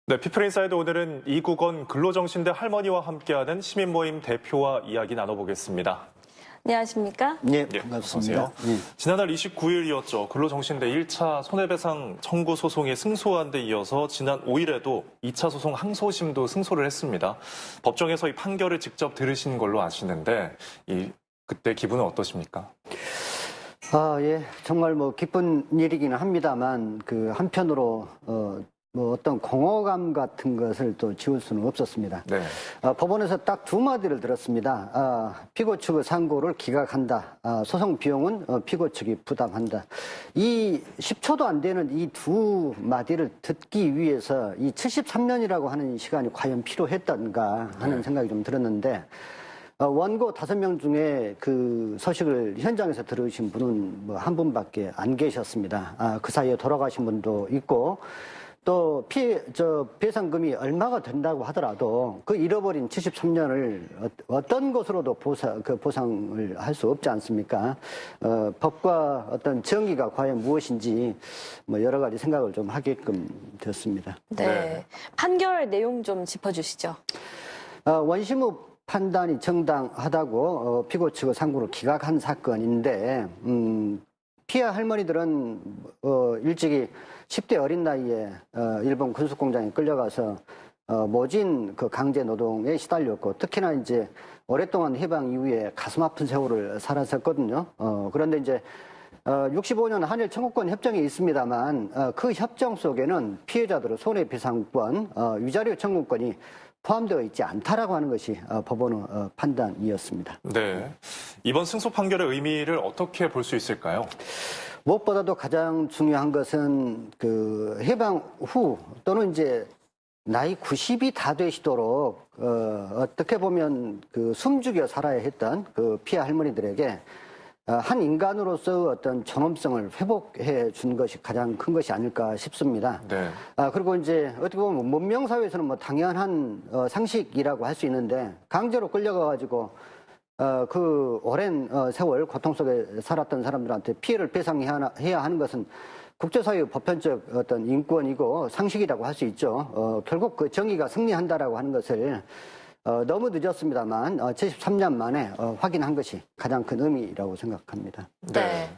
네, 피플인사이드 오늘은 이국원 근로정신대 할머니와 함께하는 시민모임 대표와 이야기 나눠보겠습니다. 안녕하십니까? 네, 예, 반갑습니다. 어서오세요. 지난달 29일이었죠. 근로정신대 1차 손해배상 청구 소송이 승소한 데 이어서 지난 5일에도 2차 소송 항소심도 승소를 했습니다. 법정에서 이 판결을 직접 들으신 걸로 아시는데 그때 기분은 어떠십니까? 예, 정말 기쁜 일이기는 합니다만 한편으로 어떤 공허감 같은 것을 또 지울 수는 없었습니다. 네. 법원에서 딱 두 마디를 들었습니다. 피고 측의 상고를 기각한다. 소송 비용은 피고 측이 부담한다. 이 10초도 안 되는 이 두 마디를 듣기 위해서 이 73년이라고 하는 시간이 과연 필요했던가 하는 생각이 좀 들었는데, 원고 5명 중에 그 소식을 현장에서 들으신 분은 한 분밖에 안 계셨습니다. 그 사이에 돌아가신 분도 있고, 또 배상금이 얼마가 된다고 하더라도 그 잃어버린 73년을 어떤 것으로도 보상을 할 수 없지 않습니까? 법과 어떤 정의가 과연 무엇인지 여러 가지 생각을 좀 하게끔 됐습니다. 네. 판결 내용 좀 짚어주시죠. 원심의 판단이 정당하다고 피고 측의 상고를 기각한 사건인데, 피해 할머니들은 일찍이 10대 어린 나이에 일본 군수공장에 끌려가서 모진 그 강제 노동에 시달렸고, 특히나 이제 오랫동안 해방 이후에 가슴 아픈 세월을 살았었거든요. 그런데 이제 65년 한일 청구권 협정이 있습니다만, 그 협정 속에는 피해자들의 손해배상권, 위자료 청구권이 포함되어 있지 않다라고 하는 것이 법원의 판단이었습니다. 네. 이번 승소 판결의 의미를 어떻게 볼 수 있을까요? 무엇보다도 가장 중요한 것은 그 해방 후 또는 이제 나이 90이 다 되시도록 어떻게 보면 그 숨죽여 살아야 했던 그 피해 할머니들에게 한 인간으로서 어떤 존엄성을 회복해 준 것이 가장 큰 것이 아닐까 싶습니다. 네. 그리고 이제 어떻게 보면 문명사회에서는 당연한 상식이라고 할 수 있는데, 강제로 끌려가가지고 그 오랜 세월 고통 속에 살았던 사람들한테 피해를 배상해야 하는 것은 국제사회의 보편적 어떤 인권이고 상식이라고 할 수 있죠. 결국 그 정의가 승리한다라고 하는 것을 너무 늦었습니다만 73년 만에 확인한 것이 가장 큰 의미라고 생각합니다. 네.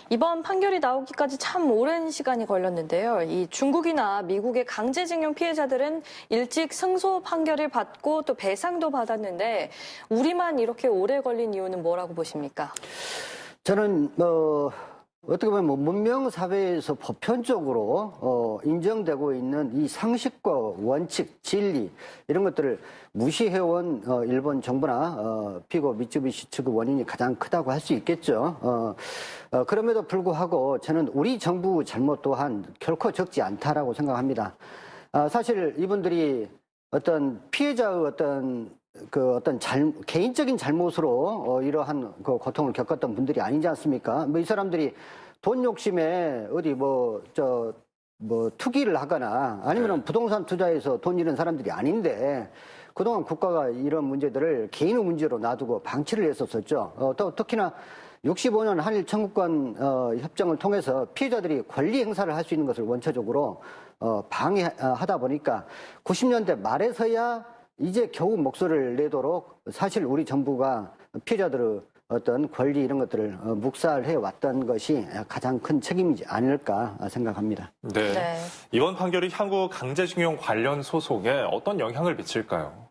이번 판결이 나오기까지 참 오랜 시간이 걸렸는데요. 이 중국이나 미국의 강제징용 피해자들은 일찍 승소 판결을 받고 또 배상도 받았는데 우리만 이렇게 오래 걸린 이유는 뭐라고 보십니까? 저는 어떻게 보면 문명 사회에서 보편적으로 인정되고 있는 이 상식과 원칙, 진리 이런 것들을 무시해온 일본 정부나 피고 미쯔비시 측의 원인이 가장 크다고 할 수 있겠죠. 그럼에도 불구하고 저는 우리 정부 잘못 또한 결코 적지 않다라고 생각합니다. 사실 이분들이 어떤 피해자의 어떤 개인적인 잘못으로 이러한 그 고통을 겪었던 분들이 아니지 않습니까? 이 사람들이 돈 욕심에 어디 투기를 하거나 아니면 부동산 투자해서 돈 잃은 사람들이 아닌데, 그동안 국가가 이런 문제들을 개인의 문제로 놔두고 방치를 했었었죠. 또 특히나 65년 한일 청구권 협정을 통해서 피해자들이 권리 행사를 할 수 있는 것을 원초적으로 방해하다 보니까 90년대 말에서야 이제 겨우 목소리를 내도록 사실 우리 정부가 피해자들의 어떤 권리 이런 것들을 묵살해 왔던 것이 가장 큰 책임이지 않을까 생각합니다. 네. 네. 이번 판결이 향후 강제징용 관련 소송에 어떤 영향을 미칠까요?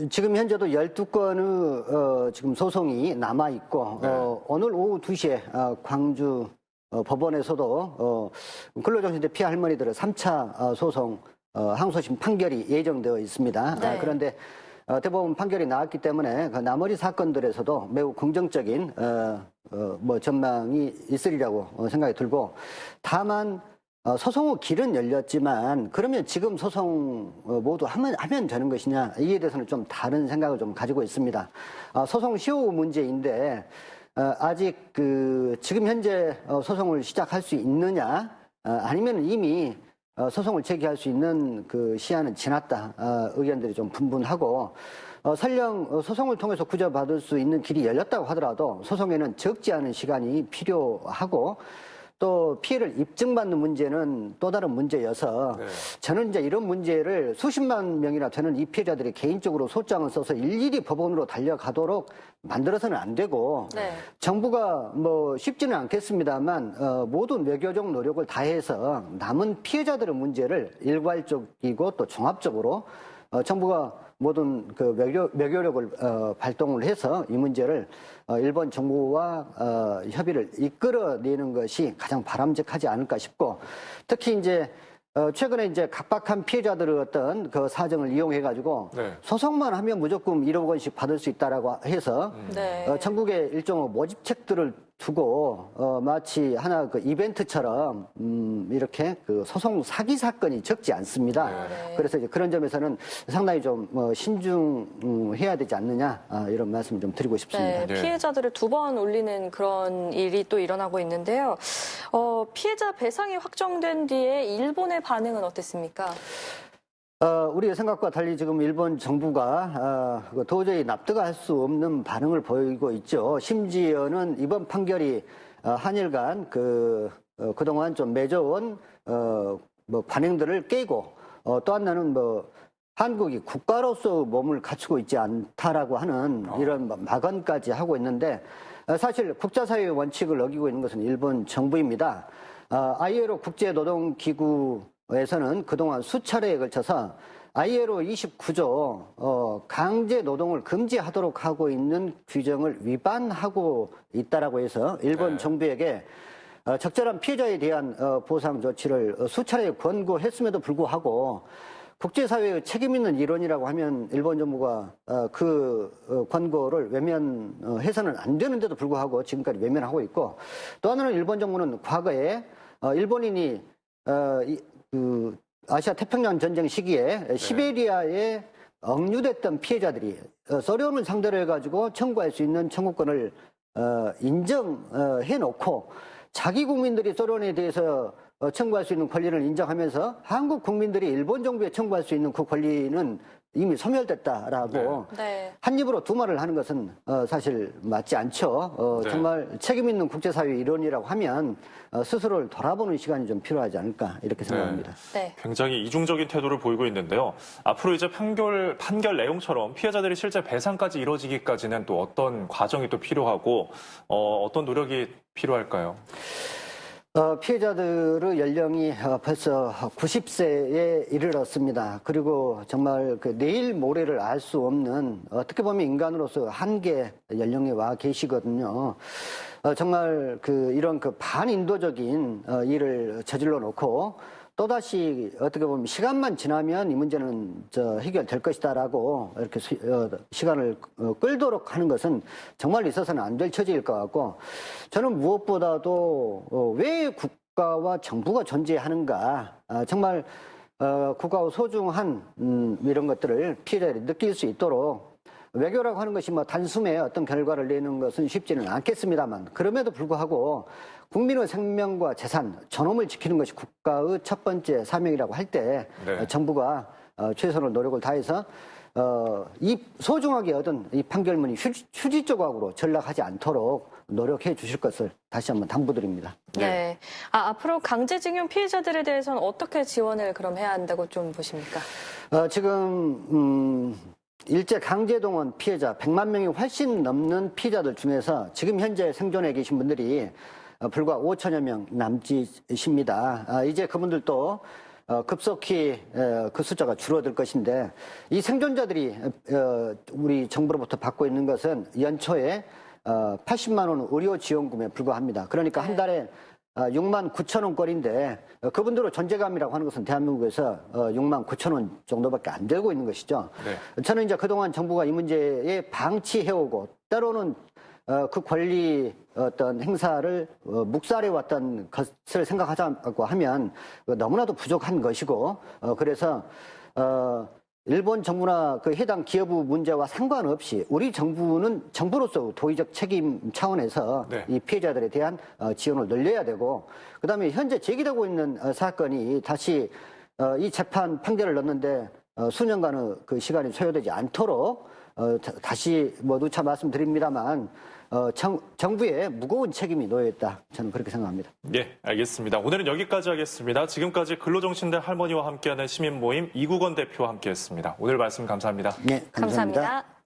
지금 현재도 12건의 지금 소송이 남아있고, 오늘 오후 2시에 광주 법원에서도 근로정신대 피해 할머니들의 3차 소송 항소심 판결이 예정되어 있습니다. 네. 그런데 대법원 판결이 나왔기 때문에 그 나머지 사건들에서도 매우 긍정적인 전망이 있으리라고 생각이 들고, 다만 소송의 길은 열렸지만 그러면 지금 소송 모두 하면 되는 것이냐, 이에 대해서는 좀 다른 생각을 좀 가지고 있습니다. 소송 시효 문제인데 아직 지금 현재 소송을 시작할 수 있느냐, 아니면 이미 소송을 제기할 수 있는 그 시한은 지났다, 의견들이 좀 분분하고, 설령 소송을 통해서 구제받을 수 있는 길이 열렸다고 하더라도 소송에는 적지 않은 시간이 필요하고, 또 피해를 입증받는 문제는 또 다른 문제여서 네. 저는 이제 이런 문제를 수십만 명이나 되는 이 피해자들이 개인적으로 소장을 써서 일일이 법원으로 달려가도록 만들어서는 안 되고 네. 정부가 뭐 쉽지는 않겠습니다만 모든 외교적 노력을 다해서 남은 피해자들의 문제를 일괄적이고 또 종합적으로 정부가 모든 그 외교력을 발동을 해서 이 문제를 일본 정부와 협의를 이끌어내는 것이 가장 바람직하지 않을까 싶고, 특히 이제 최근에 이제 각박한 피해자들의 어떤 그 사정을 이용해 가지고 네. 소송만 하면 무조건 1억 원씩 받을 수 있다라고 해서 네. 전국에 일종의 모집책들을 두고 마치 하나 그 이벤트처럼 이렇게 그 소송 사기 사건이 적지 않습니다. 네. 그래서 이제 그런 점에서는 상당히 좀 신중해야 되지 않느냐 이런 말씀 좀 드리고 싶습니다. 네, 네. 피해자들을 2번 올리는 그런 일이 또 일어나고 있는데요. 피해자 배상이 확정된 뒤에 일본의 반응은 어땠습니까? 우리의 생각과 달리 지금 일본 정부가 도저히 납득할 수 없는 반응을 보이고 있죠. 심지어는 이번 판결이 한일 간 그동안 좀 맺어온 뭐 관행들을 깨고 또 하나는 뭐 한국이 국가로서 몸을 갖추고 있지 않다라고 하는 이런 막언까지 하고 있는데, 사실 국제사회의 원칙을 어기고 있는 것은 일본 정부입니다. ILO 국제노동기구에서는 그동안 수차례에 걸쳐서 ILO 29조 강제 노동을 금지하도록 하고 있는 규정을 위반하고 있다라고 해서 일본 네. 정부에게 적절한 피해자에 대한 보상 조치를 수차례 권고했음에도 불구하고 국제사회의 책임 있는 일원이라고 하면 일본 정부가 권고를 외면해서는 안 되는데도 불구하고 지금까지 외면하고 있고, 또 하나는 일본 정부는 과거에 일본인이 아시아 태평양 전쟁 시기에 시베리아에 억류됐던 피해자들이 소련을 상대로 해가지고 청구할 수 있는 청구권을 인정해 놓고 자기 국민들이 소련에 대해서 청구할 수 있는 권리를 인정하면서 한국 국민들이 일본 정부에 청구할 수 있는 그 권리는 이미 소멸됐다라고 네. 한 입으로 두 말을 하는 것은 사실 맞지 않죠. 네. 정말 책임 있는 국제사회 일원이라고 하면 스스로를 돌아보는 시간이 좀 필요하지 않을까 이렇게 생각합니다. 네. 굉장히 이중적인 태도를 보이고 있는데요. 앞으로 이제 판결 내용처럼 피해자들이 실제 배상까지 이루어지기까지는 또 어떤 과정이 또 필요하고 어떤 노력이 필요할까요? 피해자들의 연령이 벌써 90세에 이르렀습니다. 그리고 정말 그 내일 모레를 알 수 없는 어떻게 보면 인간으로서 한계 연령에 와 계시거든요. 정말 이런 반인도적인 일을 저질러 놓고 또다시 어떻게 보면 시간만 지나면 이 문제는 해결될 것이다라고 이렇게 시간을 끌도록 하는 것은 정말 있어서는 안 될 처지일 것 같고, 저는 무엇보다도 왜 국가와 정부가 존재하는가, 정말 국가의 소중한 이런 것들을 피해자들이 느낄 수 있도록, 외교라고 하는 것이 뭐 단숨에 어떤 결과를 내는 것은 쉽지는 않겠습니다만, 그럼에도 불구하고 국민의 생명과 재산, 존엄을 지키는 것이 국가의 첫 번째 사명이라고 할 때 네. 정부가 최선의 노력을 다해서 이 소중하게 얻은 이 판결문이 휴지 조각으로 전락하지 않도록 노력해 주실 것을 다시 한번 당부드립니다. 네. 앞으로 강제징용 피해자들에 대해서는 어떻게 지원을 그럼 해야 한다고 좀 보십니까? 지금 일제 강제동원 피해자 100만 명이 훨씬 넘는 피해자들 중에서 지금 현재 생존해 계신 분들이 불과 5천여 명 남짓입니다. 이제 그분들도 급속히 그 숫자가 줄어들 것인데, 이 생존자들이 우리 정부로부터 받고 있는 것은 연초에 80만 원 의료 지원금에 불과합니다. 그러니까 한 달에 6만 9천 원꼴인데, 그분들의 존재감이라고 하는 것은 대한민국에서 6만 9천 원 정도밖에 안 되고 있는 것이죠. 네. 저는 이제 그동안 정부가 이 문제에 방치해오고 때로는 그 권리 어떤 행사를 묵살해 왔던 것을 생각하자고 하면 너무나도 부족한 것이고, 그래서 일본 정부나 그 해당 기업의 문제와 상관없이 우리 정부는 정부로서 도의적 책임 차원에서 네. 이 피해자들에 대한 지원을 늘려야 되고, 그다음에 현재 제기되고 있는 사건이 다시 이 재판 판결을 넣는데 수년간의 그 시간이 소요되지 않도록 다시 누차 말씀드립니다만 정부에 무거운 책임이 놓여있다. 저는 그렇게 생각합니다. 예, 알겠습니다. 오늘은 여기까지 하겠습니다. 지금까지 근로정신대 할머니와 함께하는 시민모임 이국원 대표와 함께했습니다. 오늘 말씀 감사합니다. 네, 감사합니다. 감사합니다.